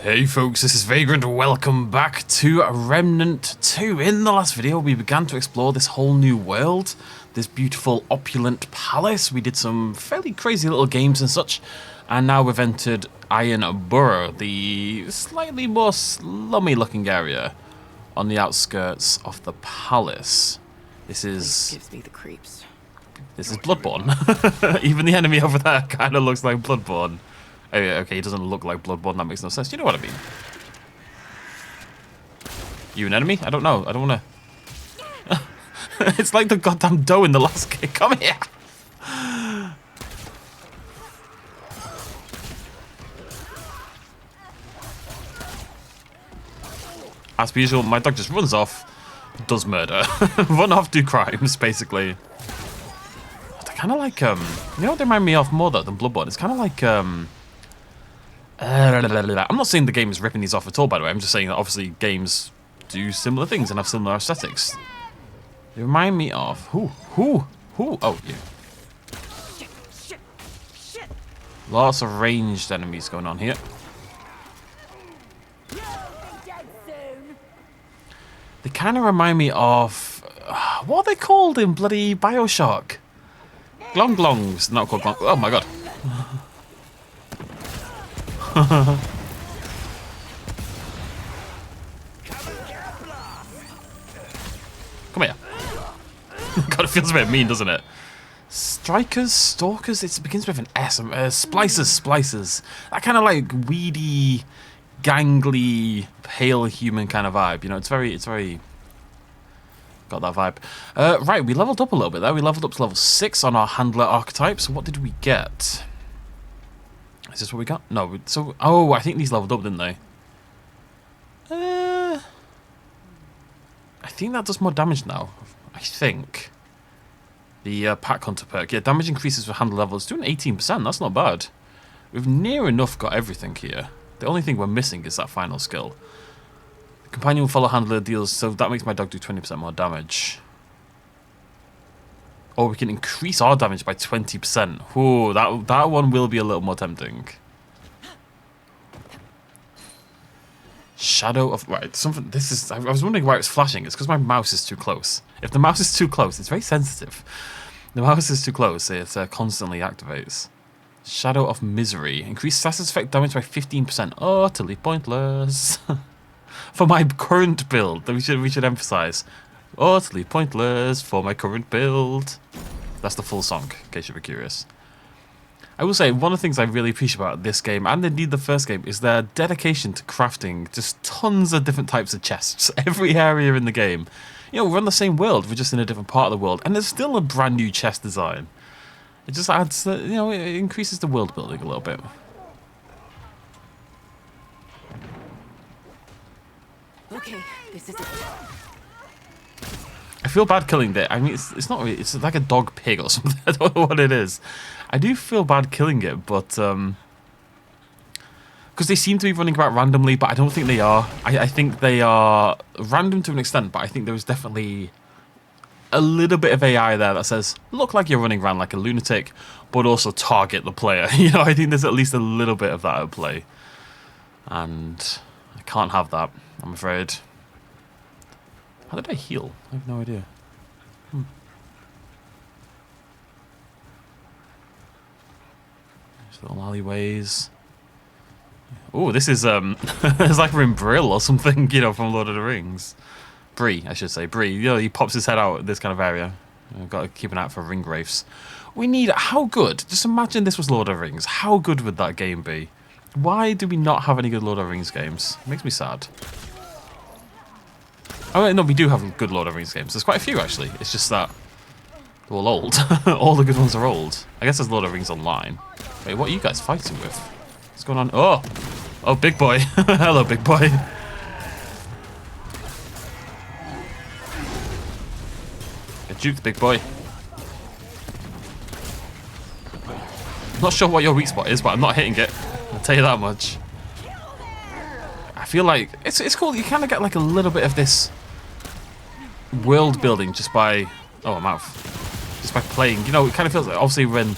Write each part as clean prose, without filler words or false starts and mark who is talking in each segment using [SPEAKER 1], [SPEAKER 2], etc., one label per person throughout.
[SPEAKER 1] Hey folks, this is Vagrant. Welcome back to Remnant 2. In the last video, we began to explore this whole new world, this beautiful, opulent palace. We did some fairly crazy little games and such, and now we've entered Ironborough, the slightly more slummy-looking area on the outskirts of the palace. This gives me the creeps. This is Bloodborne. Even the enemy over there kind of looks like Bloodborne. Oh, yeah, okay, he doesn't look like Bloodborne, that makes no sense. You know what I mean? You an enemy? I don't know. I don't want to... It's like the goddamn dough in the last game. Come here! As per usual, my dog just runs off, does murder. Run off, do crimes, basically. They're kind of like, you know what they remind me of more, though, than Bloodborne? It's kind of like, I'm not saying the game is ripping these off at all, by the way. I'm just saying that obviously games do similar things and have similar aesthetics. They remind me of who? Oh, you. Lots of ranged enemies going on here. They kind of remind me of what are they called in bloody BioShock? Glonglongs, not called glong. Oh my god. Come here. God, it feels a bit mean, doesn't it? Strikers, stalkers, it begins with an S. Splicers. That kind of like weedy, gangly, pale human kind of vibe. You know, it's very... Got that vibe. Right, we leveled up a little bit there. We leveled up to level 6 on our handler archetype. So what did we get? Is this what we got? No, so... Oh, I think these leveled up, didn't they? I think that does more damage now. I think. The Pack Hunter perk. Yeah, damage increases for handle levels. Doing 18%, that's not bad. We've near enough got everything here. The only thing we're missing is that final skill. The companion will follow handler deals, so that makes my dog do 20% more damage. Or we can increase our damage by 20%. Ooh, that one will be a little more tempting. Shadow of... Right, something... This is... I was wondering why it's flashing. It's because my mouse is too close. If the mouse is too close, it's very sensitive. The mouse is too close, it constantly activates. Shadow of Misery. Increase status effect damage by 15%. Utterly pointless. For my current build, that we should emphasize. Utterly pointless for my current build. That's the full song, in case you were curious. I will say, one of the things I really appreciate about this game, and indeed the first game, is their dedication to crafting just tons of different types of chests. Every area in the game. You know, we're on the same world, we're just in a different part of the world, and there's still a brand new chest design. It just adds, you know, it increases the world building a little bit.
[SPEAKER 2] Okay, this is it.
[SPEAKER 1] I feel bad killing it. I mean, it's not really, it's like a dog pig or something. I don't know what it is. I do feel bad killing it, but because they seem to be running about randomly, but I don't think they are. I think they are random to an extent, but I think there is definitely a little bit of AI there that says, look like you're running around like a lunatic, but also target the player. You know, I think there's at least a little bit of that at play. And I can't have that, I'm afraid. How did I heal? I have no idea. There's little alleyways. Oh, this is it's like we're in Brill or something, you know, from Lord of the Rings. Bree, I should say. Bree. You know, he pops his head out this kind of area. I've got to keep an eye out for ring wraiths. We need... How good? Just imagine this was Lord of the Rings. How good would that game be? Why do we not have any good Lord of the Rings games? It makes me sad. Oh, no, we do have good Lord of the Rings games. There's quite a few, actually. It's just that they're all old. All the good ones are old. I guess there's Lord of the Rings Online. Wait, what are you guys fighting with? What's going on? Oh! Oh, big boy. Hello, big boy. Get juked, big boy. I'm not sure what your weak spot is, but I'm not hitting it. I'll tell you that much. I feel like it's cool. You kind of get like a little bit of this world building just by just by playing. You know, it kind of feels like obviously when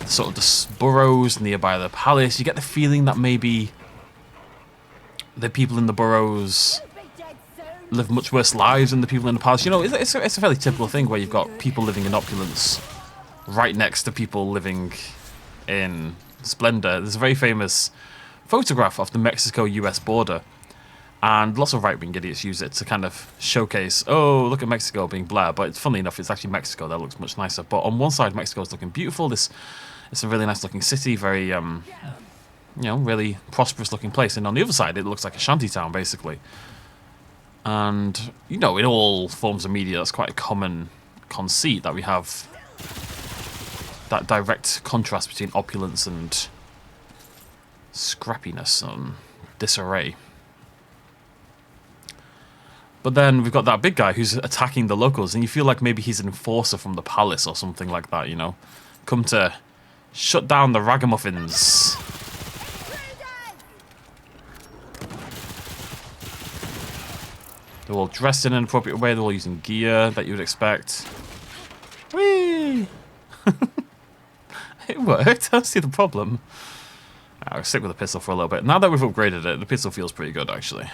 [SPEAKER 1] sort of the burrows nearby the palace, you get the feeling that maybe the people in the boroughs live much worse lives than the people in the palace. You know, it's a fairly typical thing where you've got people living in opulence right next to people living in splendor. There's a very famous photograph of the Mexico-US border, and lots of right-wing idiots use it to kind of showcase, oh, look at Mexico being blah, but funnily enough, it's actually Mexico that looks much nicer. But on one side, Mexico is looking beautiful. It's a really nice-looking city, very, you know, really prosperous-looking place. And on the other side, it looks like a shantytown, basically. And, you know, in all forms of media, that's quite a common conceit, that we have that direct contrast between opulence and scrappiness and disarray. But then we've got that big guy who's attacking the locals, and you feel like maybe he's an enforcer from the palace or something like that, you know? Come to shut down the ragamuffins. They're all dressed in an appropriate way, they're all using gear that you would expect. Whee! It worked, I don't see the problem. I'll stick with the pistol for a little bit. Now that we've upgraded it, the pistol feels pretty good, actually.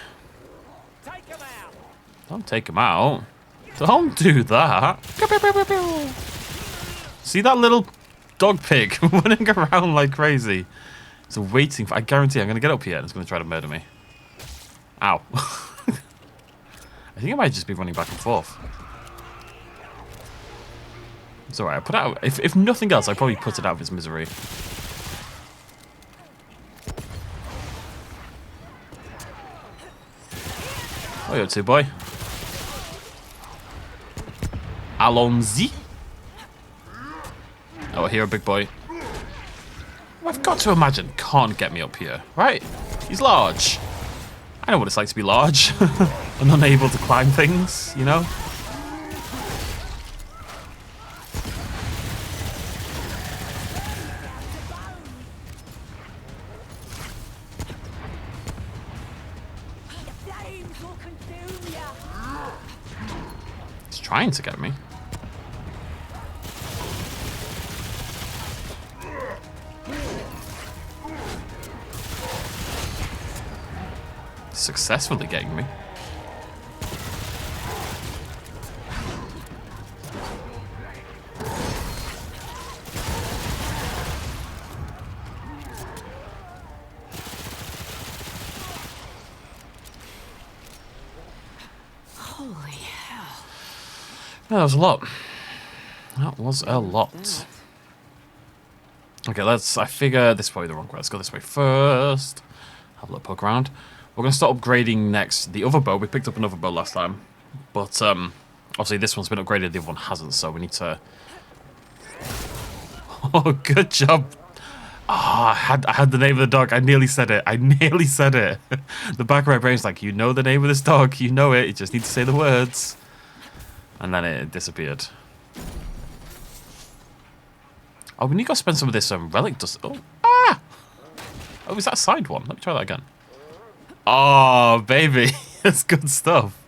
[SPEAKER 1] Don't take him out. Don't do that. See that little dog pig running around like crazy? It's waiting for... I guarantee I'm going to get up here and it's going to try to murder me. Ow. I think I might just be running back and forth. It's alright. I put it out... If nothing else, I probably put it out of its misery. What are you up to, boy? Allons-y. Oh, here, big boy. I've got to imagine can't get me up here, right? He's large. I know what it's like to be large and unable to climb things, you know? It's trying to get me. Successfully getting me.
[SPEAKER 2] Holy hell.
[SPEAKER 1] Yeah, that was a lot. That was a lot. Okay, I figure this is probably the wrong way. Let's go this way first. Have a little poke around. We're going to start upgrading next the other bow. We picked up another bow last time. But, obviously this one's been upgraded, the other one hasn't, so we need to... Oh, good job. Ah, I had the name of the dog. I nearly said it. I nearly said it. The back of my brain's like, you know the name of this dog. You know it. You just need to say the words. And then it disappeared. Oh, we need to go spend some of this relic dust. Oh, ah! Oh, is that a side one? Let me try that again. Oh, baby. That's good stuff.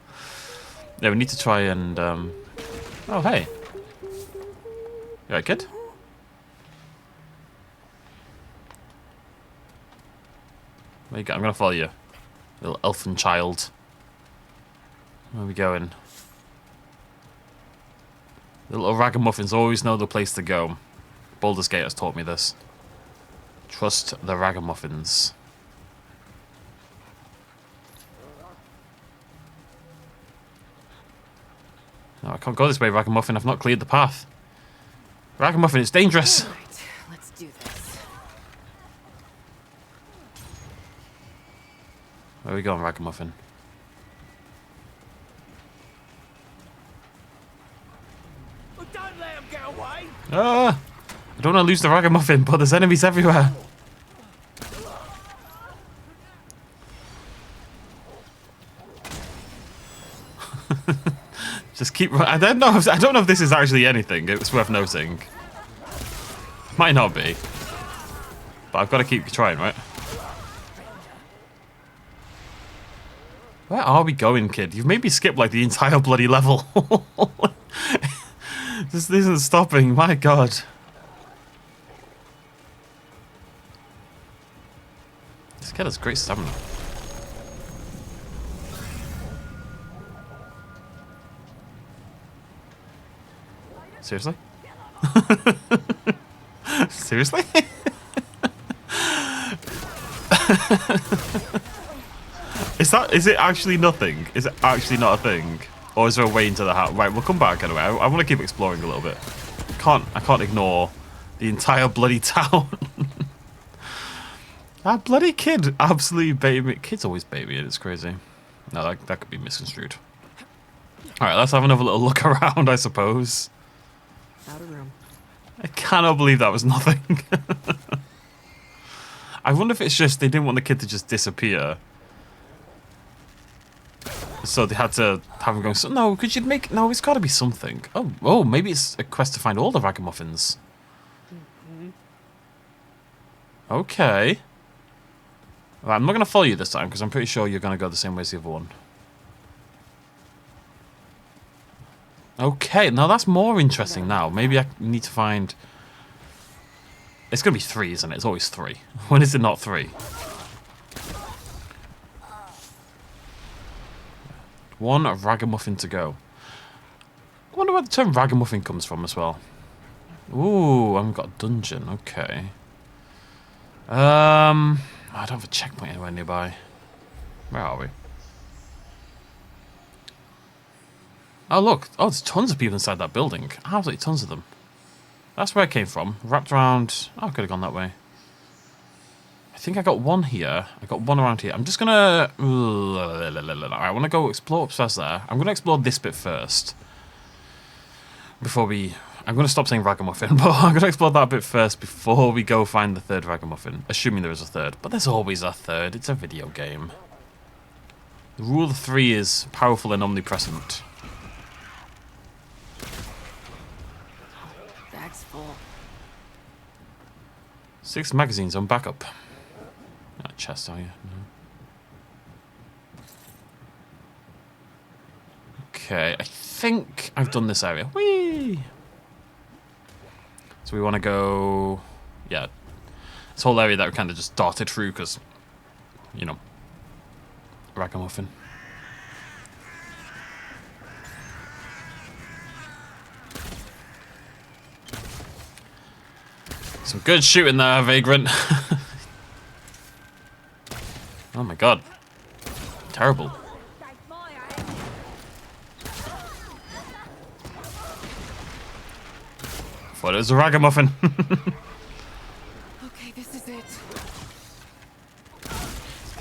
[SPEAKER 1] Yeah, we need to try and... Oh, hey. You alright, kid? Where you go? I'm going to follow you. Little elfin child. Where are we going? The little ragamuffins always know the place to go. Baldur's Gate has taught me this. Trust the ragamuffins. No, I can't go this way, Ragamuffin. I've not cleared the path. Ragamuffin, it's dangerous.
[SPEAKER 2] All right, let's do this.
[SPEAKER 1] Where are we going, Ragamuffin?
[SPEAKER 3] Well, don't let him get away.
[SPEAKER 1] Ah! I don't want to lose the Ragamuffin, but there's enemies everywhere. Just keep. I don't know if this is actually anything. It's worth noting. Might not be, but I've got to keep trying, right? Where are we going, kid? You've made me skip like the entire bloody level. This isn't stopping. My God. This kid has great stamina. Seriously? Seriously? Is it actually nothing? Is it actually not a thing? Or is there a way into the house? Right, we'll come back anyway. I want to keep exploring a little bit. I can't ignore the entire bloody town. That bloody kid absolutely baited me. Kids always bait me, and it's crazy. No, that could be misconstrued. Alright, let's have another little look around, I suppose.
[SPEAKER 2] Out of room.
[SPEAKER 1] I cannot believe that was nothing. I wonder if it's just they didn't want the kid to just disappear. So they had to have him going, so, no, could you make... No, it's got to be something. Oh, maybe it's a quest to find all the ragamuffins. Okay. Well, I'm not going to follow you this time, because I'm pretty sure you're going to go the same way as the other one. Okay, now that's more interesting now. Maybe I need to find... It's going to be 3, isn't it? It's always 3. When is it not 3? One ragamuffin to go. I wonder where the term ragamuffin comes from as well. Ooh, I haven't got a dungeon. Okay. I don't have a checkpoint anywhere nearby. Where are we? Oh, look. Oh, there's tons of people inside that building. Absolutely tons of them. That's where I came from. Wrapped around... Oh, I could have gone that way. I think I got one here. I got one around here. I'm just going to... I want to go explore upstairs there. I'm going to explore this bit first. Before we... I'm going to stop saying ragamuffin, but I'm going to explore that bit first before we go find the third ragamuffin. Assuming there is a third. But there's always a third. It's a video game. The rule of 3 is powerful and omnipresent.
[SPEAKER 2] Bag's full.
[SPEAKER 1] 6 magazines on backup. Not chest, are you? No. Okay, I think I've done this area. Whee! So we want to go... Yeah. This whole area that we kind of just darted through because, you know, ragamuffin. Some good shooting there, Vagrant. Oh my god. Terrible. Thought it was a ragamuffin.
[SPEAKER 2] Okay, this is it.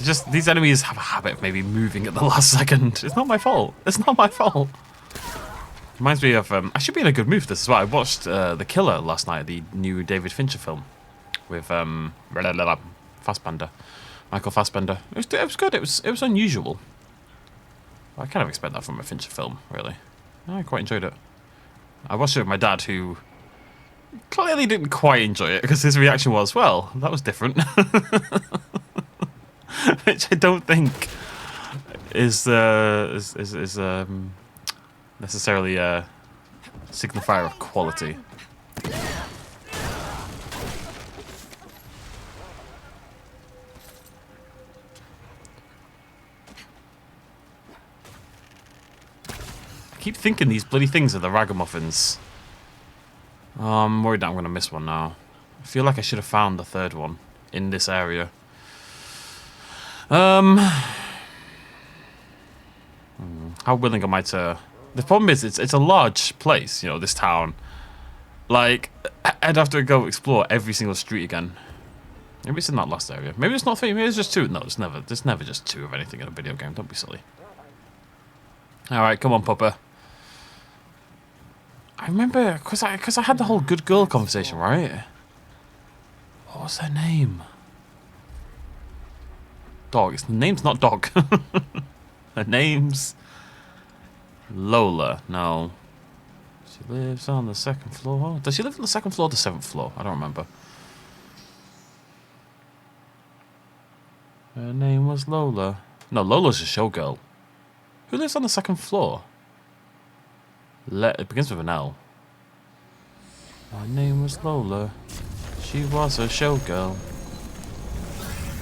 [SPEAKER 1] Just these enemies have a habit of maybe moving at the last second. It's not my fault. It's not my fault. Reminds me of I should be in a good mood for this as well. I watched The Killer last night, the new David Fincher film with Fassbender, Michael Fassbender. It was good. It was unusual. I kind of expect that from a Fincher film, really. I quite enjoyed it. I watched it with my dad, who clearly didn't quite enjoy it because his reaction was, "Well, that was different," which I don't think is necessarily a signifier of quality. I keep thinking these bloody things are the ragamuffins. Oh, I'm worried that I'm going to miss one now. I feel like I should have found the third one in this area. How willing am I to... The problem is, it's a large place, you know, this town. Like, I'd have to go explore every single street again. Maybe it's in that last area. Maybe it's not 3, maybe it's just 2. No, there's never just 2 of anything in a video game. Don't be silly. Alright, come on, Pupper. I remember, because I had the whole good girl conversation, right? What was her name? Dog. The name's not Dog. Her name's... Lola. No. She lives on the 2nd floor. Does she live on the 2nd floor or the 7th floor? I don't remember. Her name was Lola. No, Lola's a showgirl. Who lives on the 2nd floor? It begins with an L. Her name was Lola. She was a showgirl.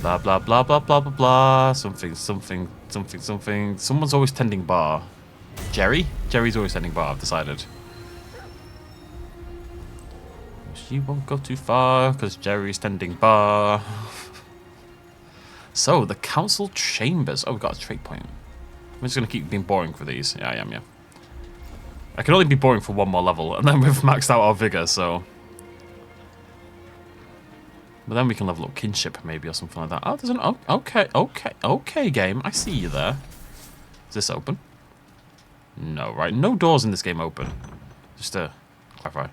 [SPEAKER 1] Blah, blah, blah, blah, blah, blah, blah. Something, something, something, something. Someone's always tending bar. Jerry? Jerry's always tending bar, I've decided. She won't go too far because Jerry's tending bar. So, the council chambers. Oh, we've got a trait point. I'm just going to keep being boring for these. Yeah, I am, yeah. I can only be boring for one more level, and then we've maxed out our vigor, so... But then we can level up kinship, maybe, or something like that. Oh, there's an... Oh, okay, game. I see you there. Is this open? No, right? No doors in this game open. Just to clarify.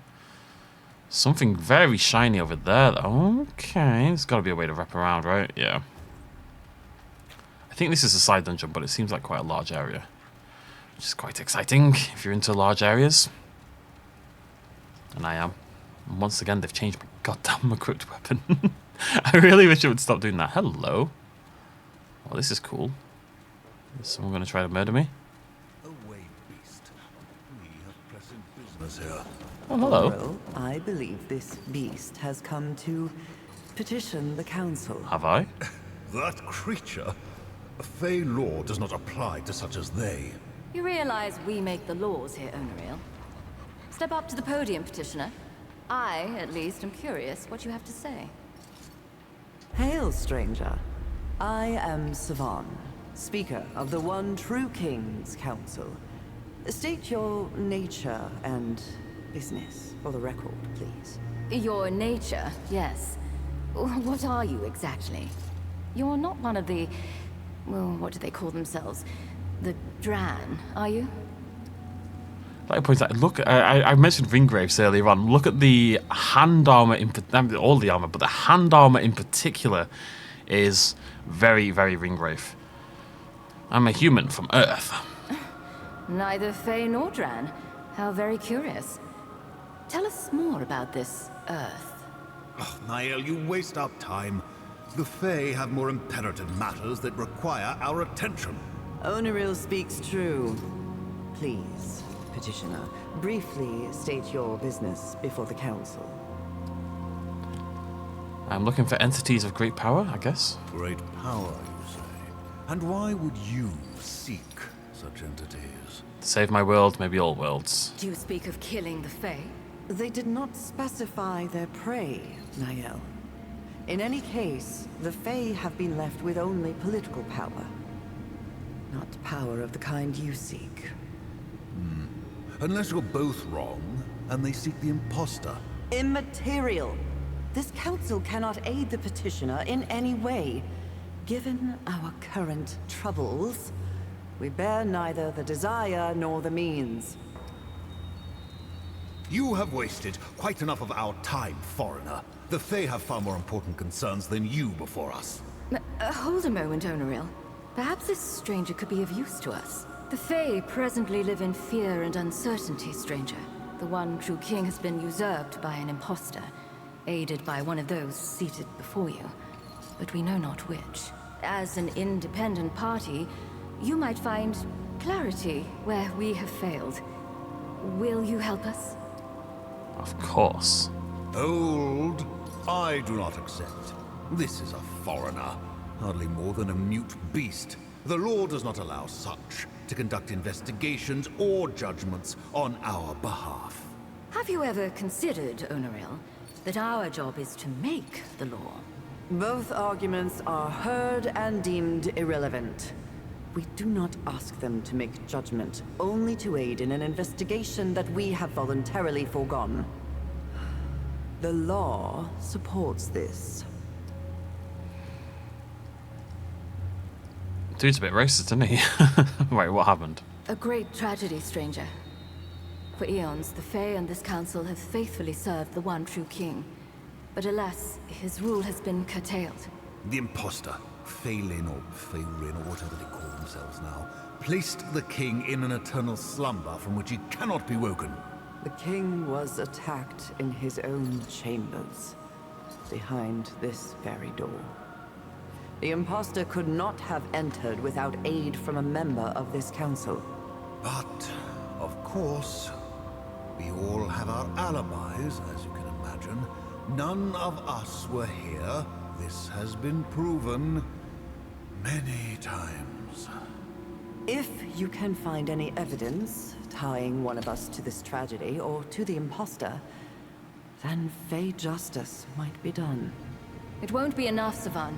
[SPEAKER 1] Something very shiny over there. Okay, there's got to be a way to wrap around, right? Yeah. I think this is a side dungeon, but it seems like quite a large area. Which is quite exciting if you're into large areas. And I am. And once again, they've changed my goddamn equipped weapon. I really wish it would stop doing that. Hello. Well, this is cool. Is someone going to try to murder me?
[SPEAKER 4] Away, beast. We have pressing business here.
[SPEAKER 1] Oh, hello.
[SPEAKER 5] Well, I believe this beast has come to petition the council.
[SPEAKER 1] Have I?
[SPEAKER 4] That creature? Fey law does not apply to such as they.
[SPEAKER 2] You realize we make the laws here, Onariel? Step up to the podium, petitioner. I, at least, am curious what you have to say.
[SPEAKER 5] Hail, stranger. I am Savan, speaker of the One True King's Council. State your nature and business for the record, please.
[SPEAKER 2] Your nature, yes. What are you exactly? You're not one of the... well, what do they call themselves? The Dran, are you?
[SPEAKER 1] Like I point out, look, I mentioned Ringgraves earlier on. Look at the hand armor, all the armor, but the hand armor in particular is very, very Ringgrave. I'm a human from Earth.
[SPEAKER 2] Neither Fey nor Dran. How very curious. Tell us more about this Earth.
[SPEAKER 4] Oh, Niall, you waste our time. The Fey have more imperative matters that require our attention.
[SPEAKER 5] Onaril speaks true. Please, petitioner, briefly state your business before the council.
[SPEAKER 1] I'm looking for entities of great power, I guess.
[SPEAKER 4] Great power, you say? And why would you seek such entities?
[SPEAKER 1] To save my world, maybe all worlds.
[SPEAKER 2] Do you speak of killing the Fey?
[SPEAKER 5] They did not specify their prey, Niall. In any case, the Fey have been left with only political power. Not power of the kind you seek.
[SPEAKER 4] Unless you're both wrong, and they seek the imposter.
[SPEAKER 5] Immaterial! This council cannot aid the petitioner in any way. Given our current troubles, we bear neither the desire nor the means.
[SPEAKER 4] You have wasted quite enough of our time, foreigner. The Fey have far more important concerns than you before us.
[SPEAKER 2] Hold a moment, Onaril. Perhaps this stranger could be of use to us. The Fey presently live in fear and uncertainty, stranger. The One True King has been usurped by an imposter, aided by one of those seated before you. But we know not which. As an independent party, you might find clarity where we have failed. Will you help us?
[SPEAKER 1] Of course.
[SPEAKER 4] Hold. I do not accept. This is a foreigner, hardly more than a mute beast. The law does not allow such to conduct investigations or judgments on our behalf.
[SPEAKER 2] Have you ever considered, Onaril, that our job is to make the law?
[SPEAKER 5] Both arguments are heard and deemed irrelevant. We do not ask them to make judgment, only to aid in an investigation that we have voluntarily foregone. The law supports this.
[SPEAKER 1] Dude's a bit racist, isn't he? Wait, what happened?
[SPEAKER 2] A great tragedy, stranger. For eons, the Fae and this council have faithfully served the One True King. But alas, his rule has been curtailed.
[SPEAKER 4] The imposter, Phelan or Phelan or whatever they call themselves now, placed the king in an eternal slumber from which he cannot be woken.
[SPEAKER 5] The king was attacked in his own chambers, behind this very door. The imposter could not have entered without aid from a member of this council.
[SPEAKER 4] But, of course, we all have our alibis, as you can imagine. None of us were here. This has been proven many times.
[SPEAKER 5] If you can find any evidence tying one of us to this tragedy or to the imposter, then Fey justice might be done.
[SPEAKER 2] It won't be enough, Savan.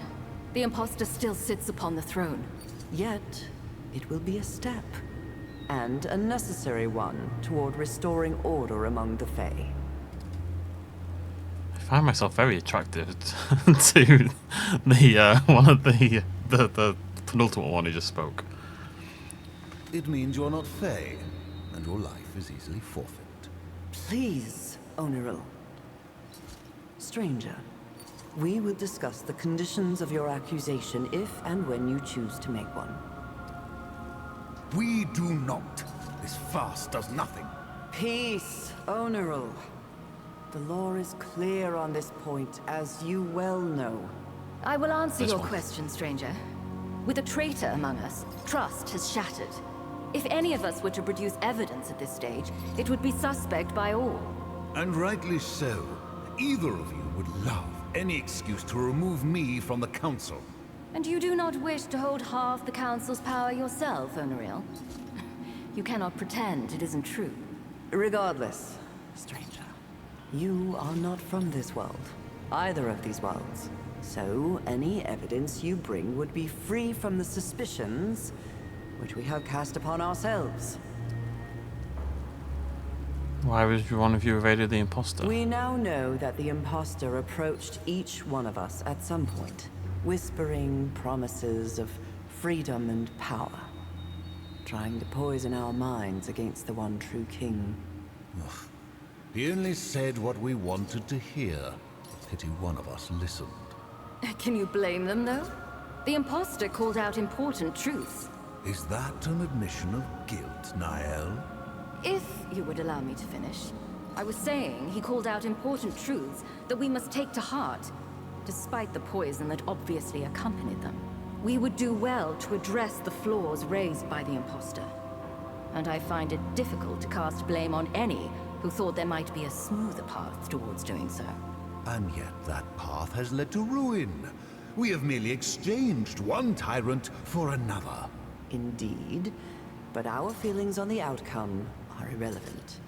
[SPEAKER 2] The imposter still sits upon the throne.
[SPEAKER 5] Yet, it will be a step, and a necessary one toward restoring order among the Fey.
[SPEAKER 1] I find myself very attracted to the one of the penultimate one who just spoke.
[SPEAKER 4] It means you're not Fey, and your life is easily forfeit.
[SPEAKER 5] Please, Oneril. Stranger, we will discuss the conditions of your accusation if and when you choose to make one.
[SPEAKER 4] We do not. This farce does nothing.
[SPEAKER 5] Peace, Oneril. The law is clear on this point, as you well know.
[SPEAKER 2] I will answer
[SPEAKER 1] This
[SPEAKER 2] your
[SPEAKER 1] one.
[SPEAKER 2] question, stranger. With a traitor among us, trust has shattered. If any of us were to produce evidence at this stage, it would be suspect by all.
[SPEAKER 4] And rightly so. Either of you would love any excuse to remove me from the council.
[SPEAKER 2] And you do not wish to hold half the Council's power yourself, Oneril? You cannot pretend it isn't true.
[SPEAKER 5] Regardless, stranger, you are not from this world, either of these worlds. So, any evidence you bring would be free from the suspicions which we have cast upon ourselves.
[SPEAKER 1] Why was one of you evaded the imposter?
[SPEAKER 5] We now know that the imposter approached each one of us at some point, whispering promises of freedom and power, trying to poison our minds against the one true king.
[SPEAKER 4] He only said what we wanted to hear. Pity one of us listened.
[SPEAKER 2] Can you blame them, though? The imposter called out important truths.
[SPEAKER 4] Is that an admission of guilt, Niall?
[SPEAKER 2] If you would allow me to finish. I was saying he called out important truths that we must take to heart, despite the poison that obviously accompanied them. We would do well to address the flaws raised by the imposter. And I find it difficult to cast blame on any who thought there might be a smoother path towards doing so.
[SPEAKER 4] And yet that path has led to ruin. We have merely exchanged one tyrant for another.
[SPEAKER 5] Indeed, but our feelings on the outcome are irrelevant.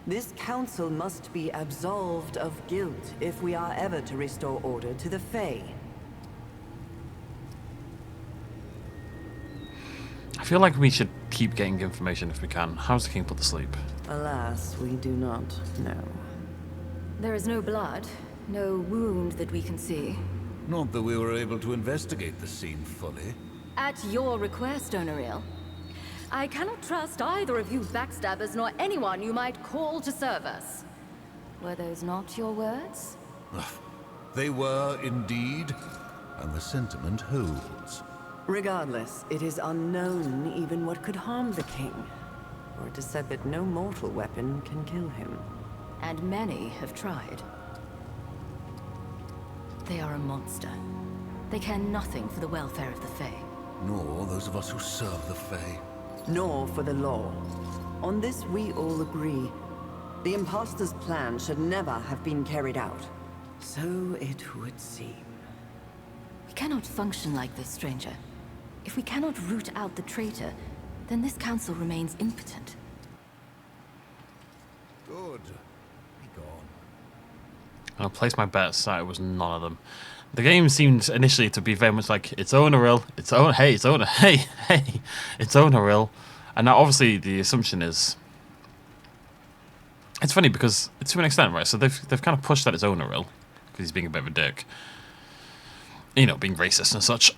[SPEAKER 5] This council must be absolved of guilt if we are ever to restore order to the Fae.
[SPEAKER 1] I feel like we should keep getting information if we can. How's the king put to sleep?
[SPEAKER 5] Alas, we do not know.
[SPEAKER 2] There is no blood, no wound that we can see.
[SPEAKER 4] Not that we were able to investigate the scene fully.
[SPEAKER 2] At your request, Oneril. I cannot trust either of you backstabbers nor anyone you might call to serve us. Were those not your words?
[SPEAKER 4] They were indeed, and the sentiment holds.
[SPEAKER 5] Regardless, it is unknown even what could harm the king. For it is said that no mortal weapon can kill him.
[SPEAKER 2] And many have tried. They are a monster. They care nothing for the welfare of the Fae.
[SPEAKER 4] Nor those of us who serve the Fae.
[SPEAKER 5] Nor for the law. On this we all agree. The imposter's plan should never have been carried out. So it would seem.
[SPEAKER 2] We cannot function like this, stranger. If we cannot root out the traitor, then this council remains impotent.
[SPEAKER 4] Good. Be gone.
[SPEAKER 1] I'll place my bets that it was none of them. The game seemed initially to be very much like, it's Oneril, it's Oneril. And now obviously the assumption is... It's funny because, to an extent, right, so they've kind of pushed that it's Oneril, because he's being a bit of a dick. You know, being racist and such.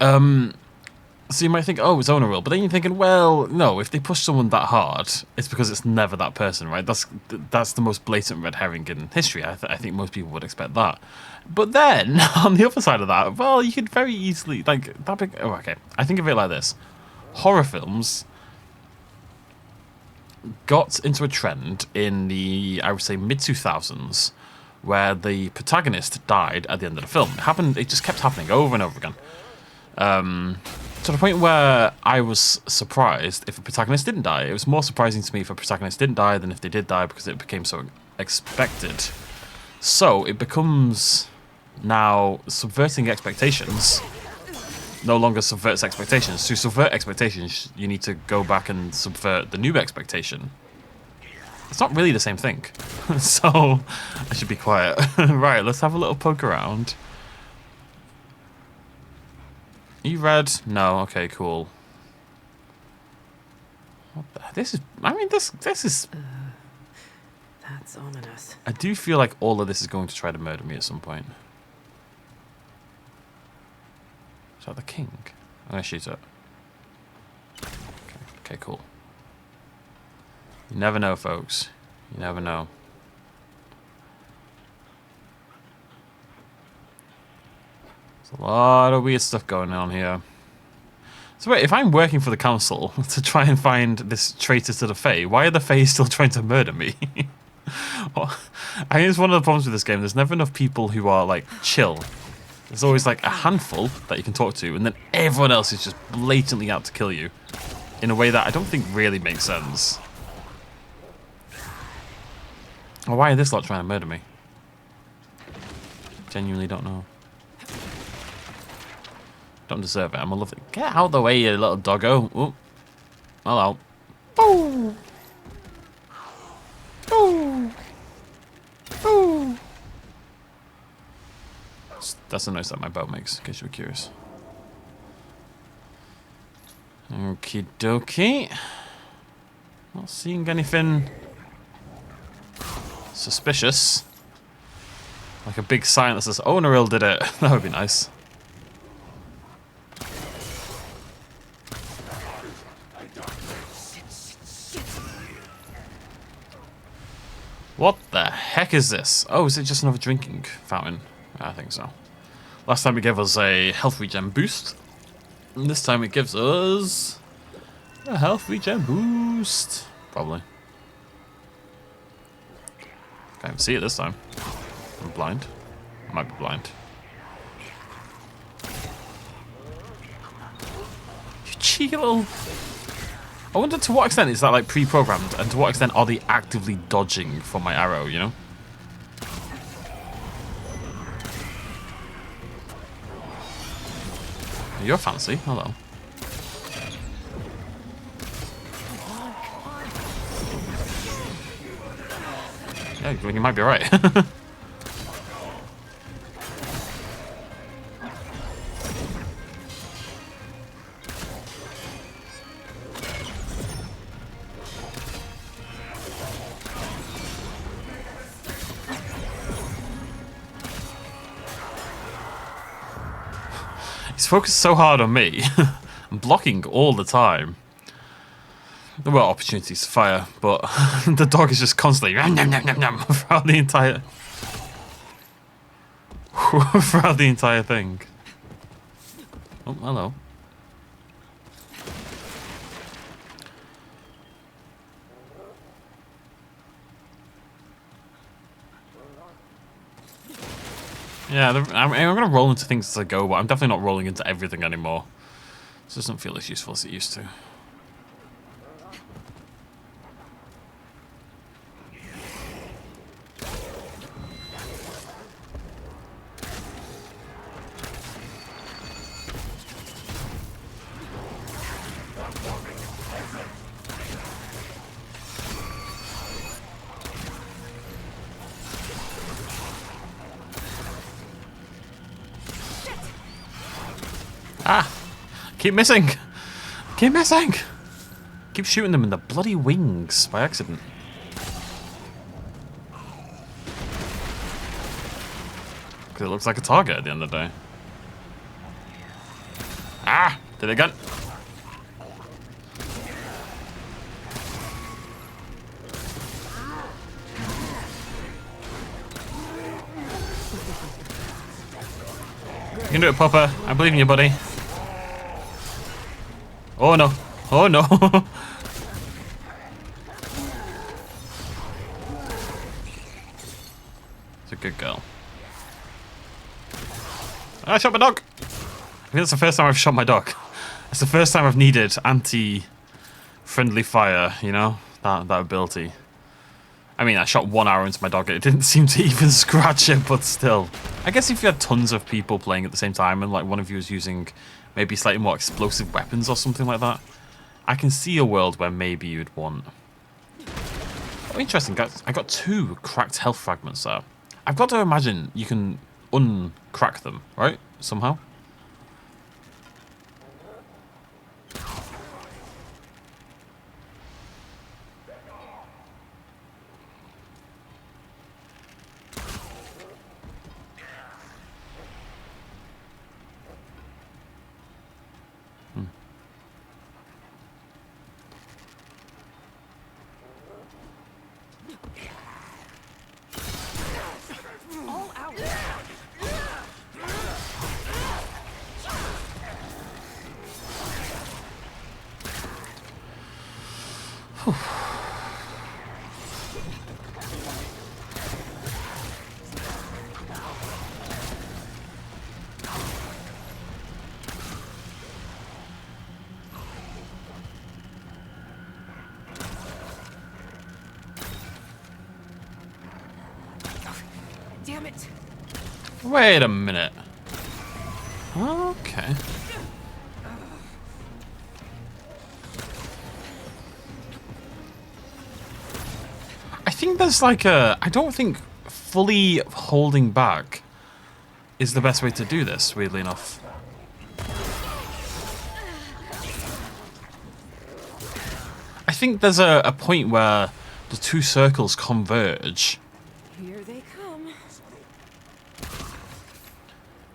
[SPEAKER 1] So you might think, oh, it's Oneril, but then you're thinking, well, no, if they push someone that hard, it's because it's never that person, right? That's the most blatant red herring in history. I think most people would expect that. But then, on the other side of that, well, you could very easily, like, that big... Oh, okay. I think of it like this. Horror films got into a trend in the, I would say, mid-2000s, where the protagonist died at the end of the film. It just kept happening over and over again. To the point where I was surprised if a protagonist didn't die. It was more surprising to me if a protagonist didn't die than if they did die, because it became so expected. So it becomes now subverting expectations. No longer subverts expectations. To subvert expectations, you need to go back and subvert the new expectation. It's not really the same thing. So I should be quiet. Right, let's have a little poke around. Are you red? No. Okay, cool. What the, this is... I mean, this is...
[SPEAKER 5] That's ominous.
[SPEAKER 1] I do feel like all of this is going to try to murder me at some point. Is that the king? I'm going to shoot it. Okay, cool. You never know, folks. You never know. There's a lot of weird stuff going on here. So wait, if I'm working for the council to try and find this traitor to the Fae, why are the Fae still trying to murder me? Well, I think it's one of the problems with this game. There's never enough people who are, like, chill. There's always, like, a handful that you can talk to, and then everyone else is just blatantly out to kill you in a way that I don't think really makes sense. Well, why are this lot trying to murder me? Genuinely don't know. Don't deserve it. I'm a lovely... Get out of the way, you little doggo. Oh. Hello. Boo! Boo! Boo! That's the noise that my bow makes, in case you were curious. Okie dokie. Not seeing anything suspicious. Like a big sign that says, Onaril did it. That would be nice. What the heck is this? Oh, is it just another drinking fountain? I think so. Last time it gave us a health regen boost. And this time it gives us a health regen boost. Probably. Can't even see it this time. I'm blind. I might be blind. You cheeky little... I wonder to what extent is that like pre-programmed, and to what extent are they actively dodging from my arrow, you know? You're fancy. Hello. Yeah, you might be right. He's focused so hard on me. I'm blocking all the time. There were opportunities to fire, but the dog is just constantly throughout the entire throughout the entire thing. Oh, hello. Yeah, I'm going to roll into things as I go, but I'm definitely not rolling into everything anymore. This doesn't feel as useful as it used to. Ah! Keep missing! Keep missing! Keep shooting them in the bloody wings by accident. Because it looks like a target at the end of the day. Ah! Did it again? You can do it, Papa. I believe in you, buddy. Oh no. Oh no. It's a good girl. I shot my dog. I think that's the first time I've shot my dog. It's the first time I've needed anti-friendly fire, you know? That ability. I mean, I shot 1 arrow into my dog. It didn't seem to even scratch it, but still. I guess if you had tons of people playing at the same time and like one of you was using maybe slightly more explosive weapons or something like that, I can see a world where maybe you'd want Oh, interesting, guys. I got 2 cracked health fragments there. I've got to imagine you can uncrack them, right? Somehow.
[SPEAKER 3] Damn it!
[SPEAKER 1] Wait a minute. Okay. I think there's like a... I don't think fully holding back is the best way to do this, weirdly enough. I think there's a point where the 2 circles converge.
[SPEAKER 3] Here they come.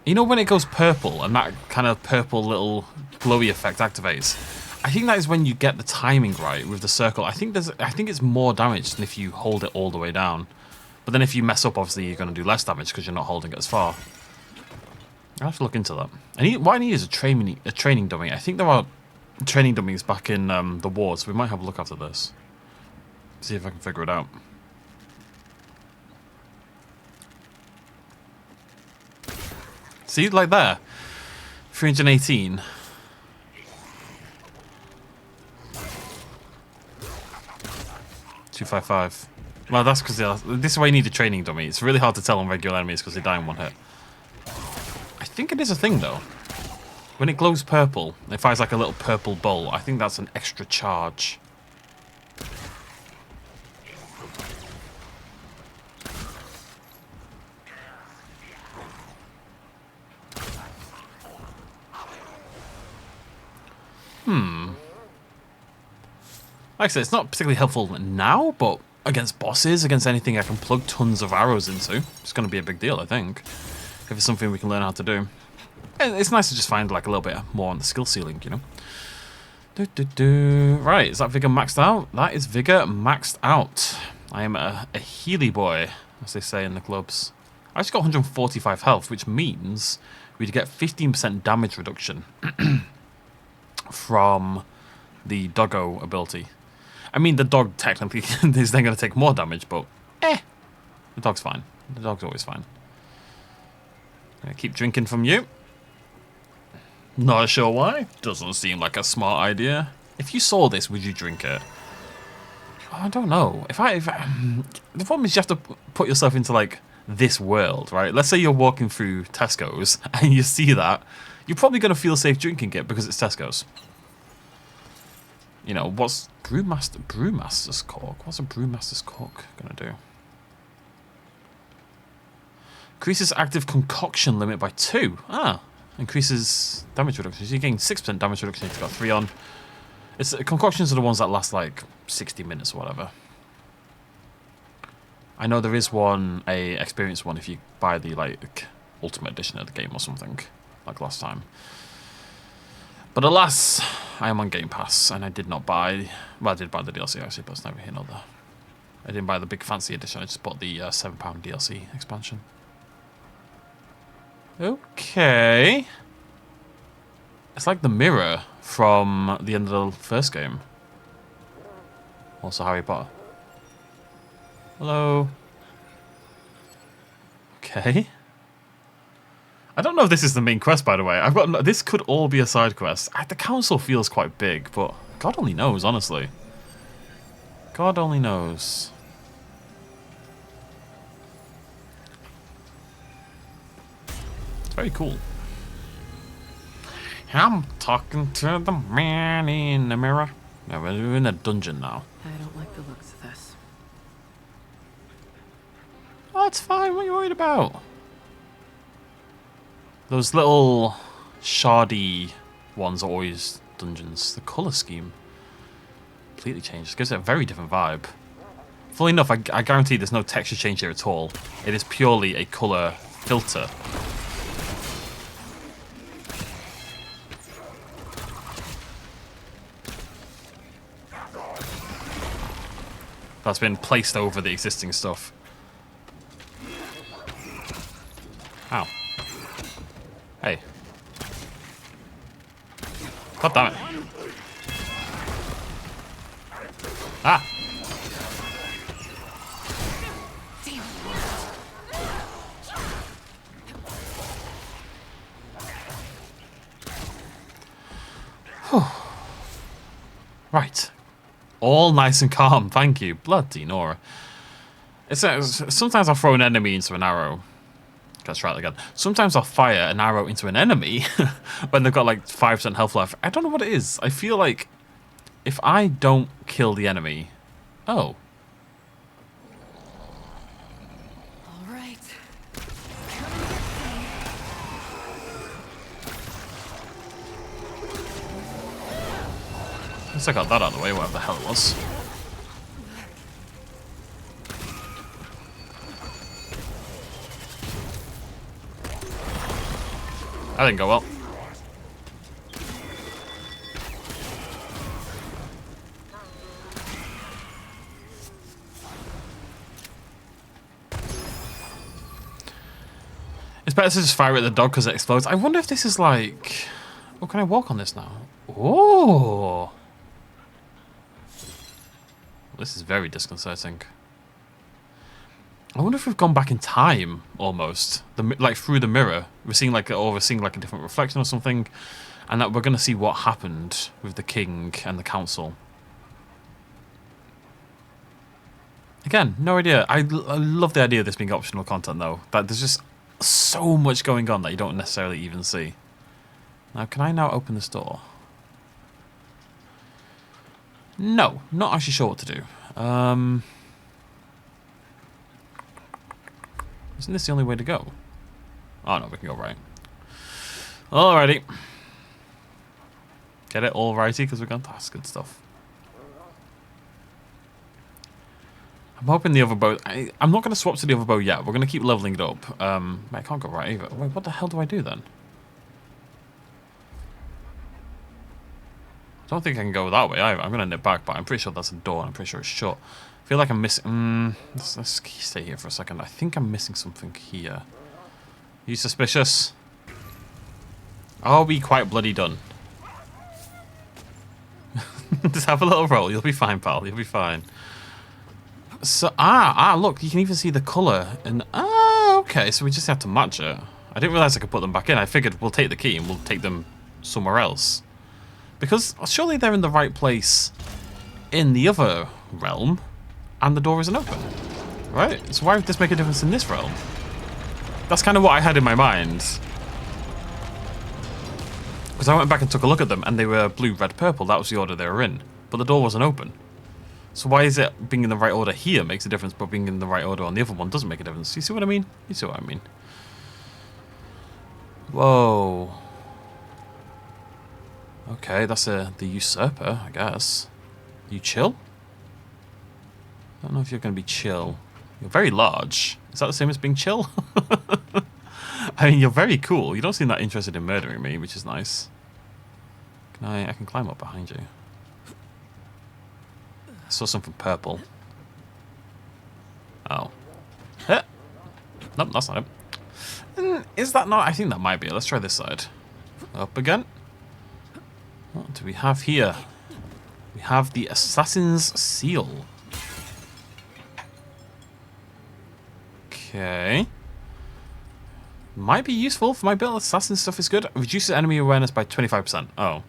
[SPEAKER 1] You know when it goes purple and that kind of purple little glowy effect activates? I think that is when you get the timing right with the circle. I think it's more damage than if you hold it all the way down. But then if you mess up, obviously you're going to do less damage because you're not holding it as far. I'll have to look into that. What I need is a training dummy. I think there are training dummies back in the ward, so we might have a look after this. See if I can figure it out. See, like there. 318. $255. Well, that's because this is why you need a training dummy. It's really hard to tell on regular enemies because they die in 1 hit. I think it is a thing, though. When it glows purple, it fires like a little purple bolt. I think that's an extra charge. Like I said, it's not particularly helpful now, but against bosses, against anything I can plug tons of arrows into, it's going to be a big deal, I think. If it's something we can learn how to do. And it's nice to just find like a little bit more on the skill ceiling, you know? Right, is that Vigor maxed out? That is Vigor maxed out. I am a Healy boy, as they say in the clubs. I just got 145 health, which means we'd get 15% damage reduction from the doggo ability. I mean, the dog technically is then going to take more damage, but the dog's fine. The dog's always fine. Gonna keep drinking from you. Not sure why. Doesn't seem like a smart idea. If you saw this, would you drink it? Oh, I don't know. If the problem is you have to put yourself into like this world, right? Let's say you're walking through Tesco's and you see that, you're probably going to feel safe drinking it because it's Tesco's. You know, what's Brewmaster's Cork? What's a Brewmaster's Cork gonna do? Increases active concoction limit by 2. Increases damage reduction. So you're getting 6% damage reduction if you've got 3 on. Concoctions are the ones that last like 60 minutes or whatever. I know there is a experienced one if you buy the like Ultimate Edition of the game or something, like last time. But alas, I am on Game Pass, and I did not buy... Well, I did buy the DLC, actually, but it's never here nor there. I didn't buy the big fancy edition, I just bought the £7 DLC expansion. Okay. It's like the mirror from the end of the first game. Also Harry Potter. Hello. Okay. I don't know if this is the main quest, by the way. This could all be a side quest. The council feels quite big, but God only knows, honestly. God only knows. It's very cool. I'm talking to the man in the mirror. No, we're in a dungeon now.
[SPEAKER 5] I don't like the looks of this.
[SPEAKER 1] Oh, it's fine. What are you worried about? Those little shardy ones are always dungeons. The colour scheme completely changed. It gives it a very different vibe. Fully enough, I guarantee there's no texture change here at all. It is purely a colour filter. That's been placed over the existing stuff. Ow. Hey. God damn it. Ah! Right. All nice and calm, thank you. Bloody Nora. Sometimes I'll throw an enemy into an arrow. Let's try it again. Sometimes I'll fire an arrow into an enemy when they've got like 5% health left. I don't know what it is. I feel like if I don't kill the enemy... Oh.
[SPEAKER 3] All right.
[SPEAKER 1] Let's take out that out of the way, whatever the hell it was. That didn't go well. It's better to just fire at the dog because it explodes. I wonder if this is like... Oh, can I walk on this now? Oh! This is very disconcerting. I wonder if we've gone back in time, almost. Like, through the mirror. We're seeing like a different reflection or something. And that we're going to see what happened with the king and the council. Again, no idea. I love the idea of this being optional content, though. That there's just so much going on that you don't necessarily even see. Now, can I now open this door? No, not actually sure what to do. Isn't this the only way to go? Oh no, we can go right. Alrighty. Get it all righty because we're going to... That's good stuff. I'm hoping the other bow... I'm not going to swap to the other bow yet. We're going to keep leveling it up. I can't go right either. Wait, what the hell do I do then? I don't think I can go that way either. I'm going to nip back, but I'm pretty sure that's a door. And I'm pretty sure it's shut. I feel like I'm missing... let's stay here for a second. I think I'm missing something here. You suspicious? I'll be quite bloody done. Just have a little roll. You'll be fine, pal. You'll be fine. So, look. You can even see the colour. And okay. So we just have to match it. I didn't realise I could put them back in. I figured we'll take the key and we'll take them somewhere else. Because surely they're in the right place in the other realm, and the door isn't open, right? So why would this make a difference in this realm? That's kind of what I had in my mind. Because I went back and took a look at them, and they were blue, red, purple. That was the order they were in. But the door wasn't open. So why is it being in the right order here makes a difference, but being in the right order on the other one doesn't make a difference? You see what I mean? You see what I mean? Whoa. Okay, that's the usurper, I guess. You chill? I don't know if you're going to be chill. You're very large. Is that the same as being chill? I mean, you're very cool. You don't seem that interested in murdering me, which is nice. I can climb up behind you. I saw something purple. Oh. Nope, that's not it. Is that not? I think that might be it. Let's try this side. Up again. What do we have here? We have the Assassin's Seal. Okay. Might be useful for my build. Assassin stuff is good. Reduces enemy awareness by 25%. Oh.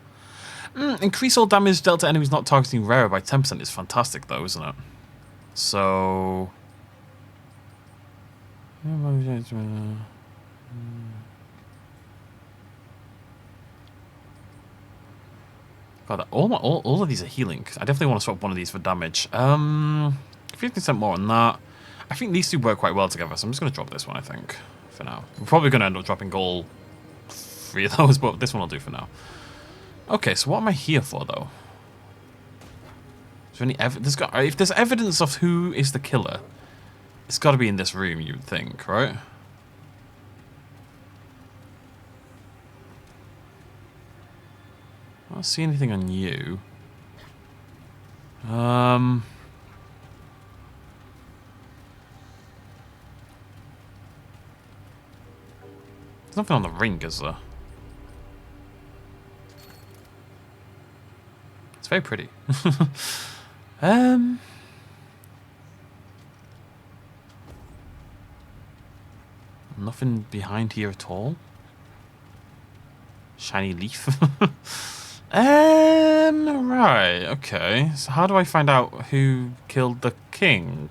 [SPEAKER 1] Increase all damage dealt to enemies not targeting rarer by 10% is fantastic though, isn't it? So... God, all of these are healing. I definitely want to swap one of these for damage. 50% more on that. I think these two work quite well together, so I'm just going to drop this one, I think, for now. We're probably going to end up dropping all 3 of those, but this one will do for now. Okay, so what am I here for, though? Is there any if there's evidence of who is the killer, it's got to be in this room, you would think, right? I don't see anything on you. There's nothing on the ring, is there? It's very pretty. Nothing behind here at all. Shiny leaf. Right, okay. So how do I find out who killed the king?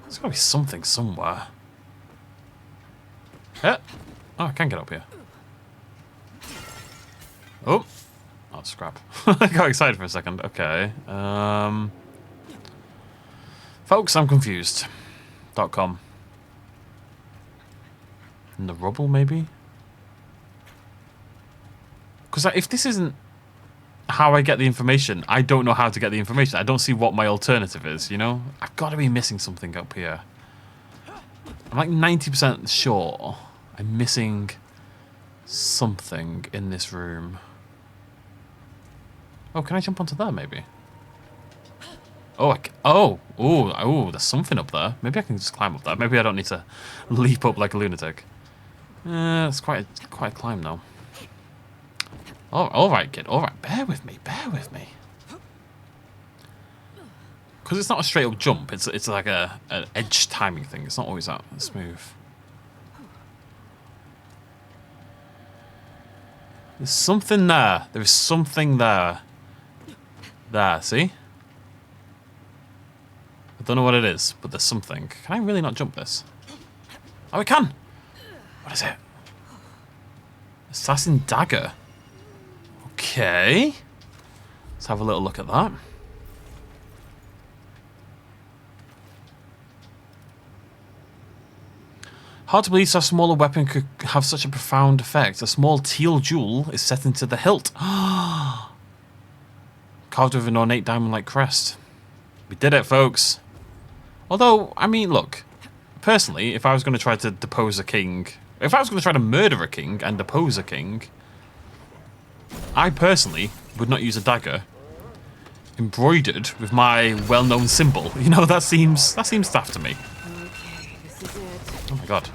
[SPEAKER 1] There's gotta be something somewhere. Yeah. Oh, I can get up here. Oh. Oh, scrap. I got excited for a second. Okay. Folks, I'm confused. .com. In the rubble, maybe? Because if this isn't how I get the information, I don't know how to get the information. I don't see what my alternative is, you know? I've got to be missing something up here. I'm like 90% sure I'm missing something in this room. Oh, can I jump onto there, maybe? Oh, oh, there's something up there. Maybe I can just climb up there. Maybe I don't need to leap up like a lunatic. It's quite a climb, though. Oh, all right, kid. All right, bear with me. Bear with me. Because it's not a straight up jump. It's like an edge timing thing. It's not always that smooth. There's something there. There is something there. There, see? I don't know what it is, but there's something. Can I really not jump this? Oh, I can! What is it? Assassin dagger. Okay. Let's have a little look at that. Hard to believe such a smaller weapon could have such a profound effect. A small teal jewel is set into the hilt. Carved with an ornate diamond-like crest. We did it, folks. Although, I mean, look. Personally, if I was going to try to depose a king... If I was going to try to murder a king and depose a king... I personally would not use a dagger embroidered with my well-known symbol. You know, that seems daft to me.
[SPEAKER 2] Okay, this is it.
[SPEAKER 1] Oh my god.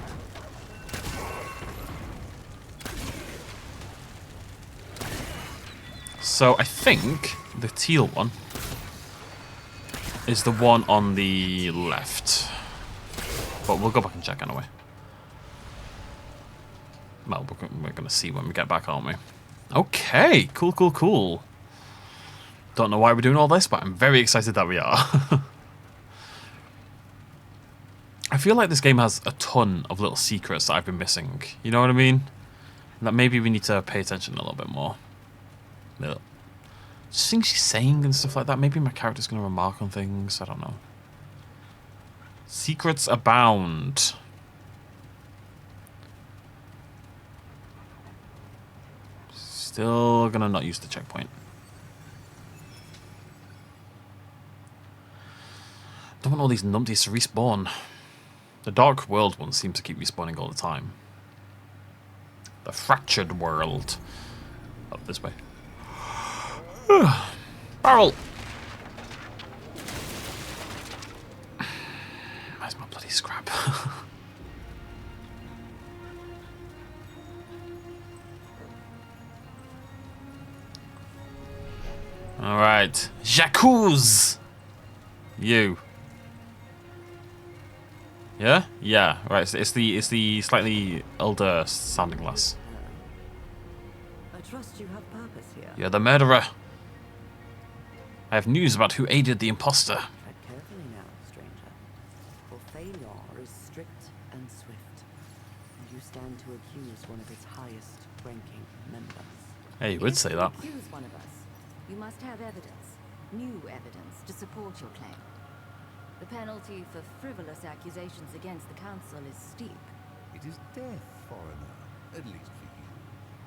[SPEAKER 1] So I think the teal one is the one on the left. But we'll go back and check anyway. Well, we're going to see when we get back, aren't we? Okay, cool. Don't know why we're doing all this, but I'm very excited that we are. I feel like this game has a ton of little secrets that I've been missing. You know what I mean? That maybe we need to pay attention a little bit more. Just things she's saying and stuff like that. Maybe my character's going to remark on things. I don't know. Secrets abound. Still gonna not use the checkpoint. Don't want all these numpties to respawn. The Dark World ones seem to keep respawning all the time. The Fractured World. Oh, this way. Barrel! Where's my bloody scrap? Alright. Jacuz! You. Yeah? Yeah. Right, it's the slightly older sounding glass.
[SPEAKER 5] I trust you have purpose here.
[SPEAKER 1] You're the murderer. I have news about who aided the imposter.
[SPEAKER 5] Tread carefully now, stranger. For Phaelor is strict and swift. And you stand to accuse one of its highest ranking members.
[SPEAKER 1] Hey, you would say that.
[SPEAKER 2] Accuse one of us. You must have evidence. new evidence to support your claim. The penalty for frivolous accusations against the Council is steep.
[SPEAKER 4] It is death, foreigner, at least for you.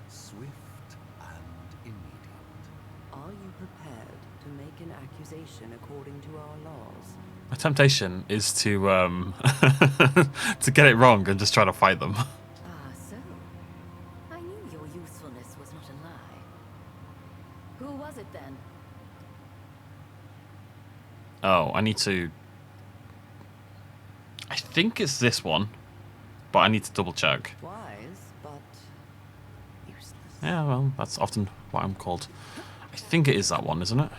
[SPEAKER 4] Swift and immediate.
[SPEAKER 5] Are you prepared to make an accusation according to our laws?
[SPEAKER 1] My temptation is to to get it wrong and just try to fight them.
[SPEAKER 2] Ah, so. I knew your usefulness was not a lie. Who was it then?
[SPEAKER 1] Oh, I need to... I think it's this one, but I need to double check.
[SPEAKER 5] Wise, but useless.
[SPEAKER 1] Yeah, well, that's often what I'm called. I think it is that one, isn't it?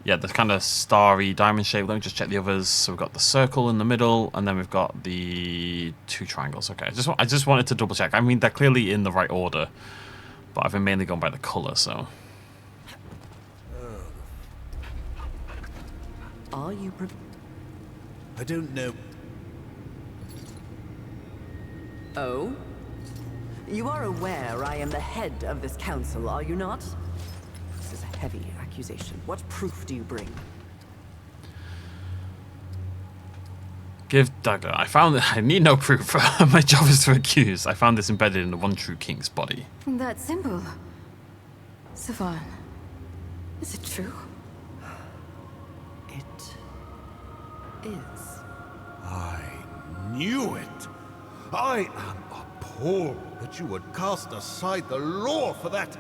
[SPEAKER 1] Yeah, the kind of starry diamond shape. Let me just check the others. So we've got the circle in the middle, and then we've got the 2 triangles. Okay, I just wanted to double check. I mean, they're clearly in the right order, but I've been mainly going by the color, so...
[SPEAKER 5] Are you
[SPEAKER 4] I don't know.
[SPEAKER 5] Oh? You are aware I am the head of this council, are you not? This is a heavy accusation. What proof do you bring?
[SPEAKER 1] Give dagger. I found that I need no proof. My job is to accuse. I found this embedded in the one true king's body.
[SPEAKER 2] That symbol. Savan. Is it true?
[SPEAKER 5] It is.
[SPEAKER 4] I knew it. I am appalled that you would cast aside the law for that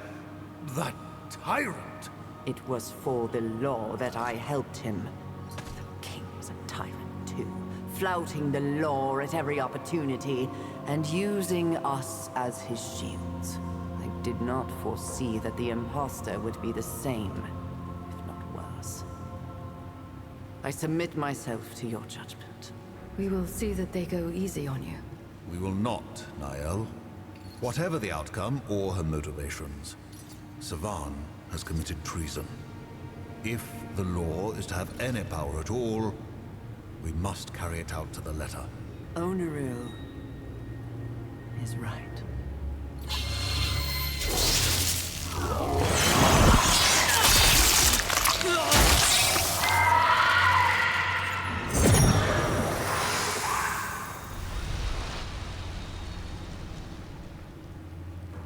[SPEAKER 4] tyrant.
[SPEAKER 5] It was for the law that I helped him. The king was a tyrant too, flouting the law at every opportunity and using us as his shields. I did not foresee that the imposter would be the same, if not worse. I submit myself to your judgment.
[SPEAKER 2] We will see that they go easy on you.
[SPEAKER 4] We will not, Niall. Whatever the outcome or her motivations, Savan has committed treason. If the law is to have any power at all, we must carry it out to the letter.
[SPEAKER 5] Onoril is right.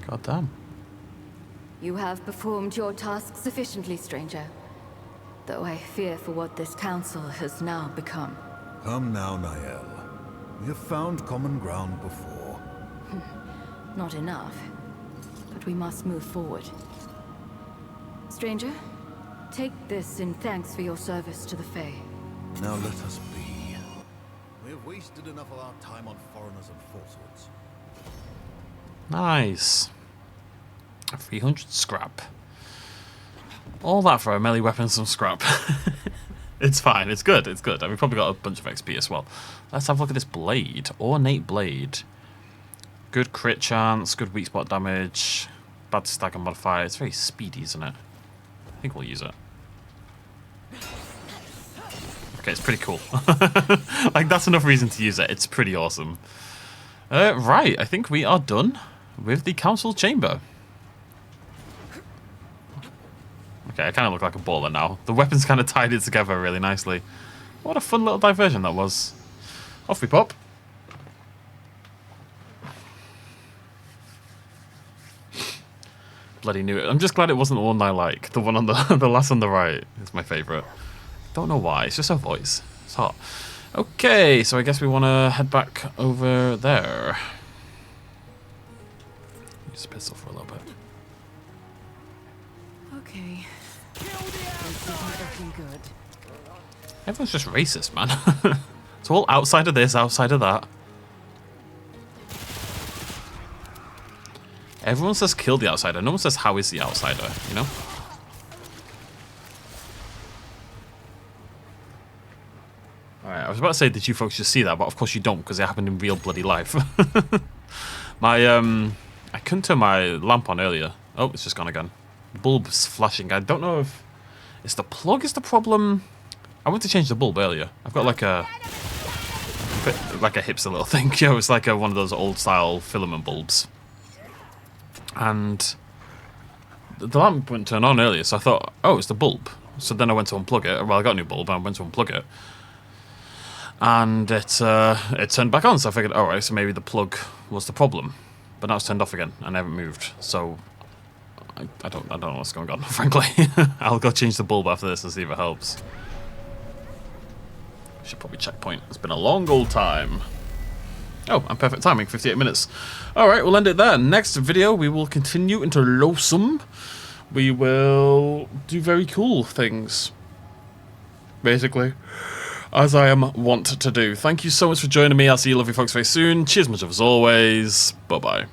[SPEAKER 1] God damn.
[SPEAKER 2] You have performed your task sufficiently, stranger. Though I fear for what this council has now become.
[SPEAKER 4] Come now, Niall. We have found common ground before.
[SPEAKER 2] Not enough. But we must move forward. Stranger, take this in thanks for your service to the Fae.
[SPEAKER 4] Now let us be. We have wasted enough of our time on foreigners and falsehoods.
[SPEAKER 1] Nice. 300 scrap. All that for a melee weapon and some scrap. It's fine, it's good, it's good. And we've probably got a bunch of XP as well. Let's have a look at this blade. Ornate blade. Good crit chance, good weak spot damage, bad stagger modifier. It's very speedy, isn't it? I think we'll use it. Okay, it's pretty cool. Like, that's enough reason to use it. It's pretty awesome. Right, I think we are done with the council chamber. Okay, I kind of look like a baller now. The weapons kind of tied it together really nicely. What a fun little diversion that was. Off we pop. Bloody knew it. I'm just glad it wasn't the one I like. The one on the the last on the right is my favourite. Don't know why. It's just her voice. It's hot. Okay, so I guess we want to head back over there. Use the pistol for a little bit.
[SPEAKER 2] Okay. This isn't looking good.
[SPEAKER 1] Everyone's just racist, man. It's all outside of this, outside of that. Everyone says kill the outsider. No one says how is the outsider, you know? Alright, I was about to say, did you folks just see that? But of course you don't, because it happened in real bloody life. I couldn't turn my lamp on earlier. Oh, it's just gone again. Bulb's flashing. I don't know if it's the plug is the problem. I went to change the bulb earlier. I've got like a hipster little thing. You know, it's like one of those old style filament bulbs. And the lamp wouldn't turn on earlier, so I thought, oh, it's the bulb. So then I went to unplug it. Well, I got a new bulb, and I went to unplug it. And it turned back on, so I figured, alright, so maybe the plug was the problem. But now it's turned off again, and I haven't moved. So, I don't know what's going on, frankly. I'll go change the bulb after this and see if it helps. Should probably checkpoint. It's been a long old time. Oh, and perfect timing, 58 minutes. Alright, we'll end it there. Next video, we will continue into Losum. We will do very cool things. Basically. As I am wont to do. Thank you so much for joining me. I'll see you lovely folks very soon. Cheers much as always. Bye-bye.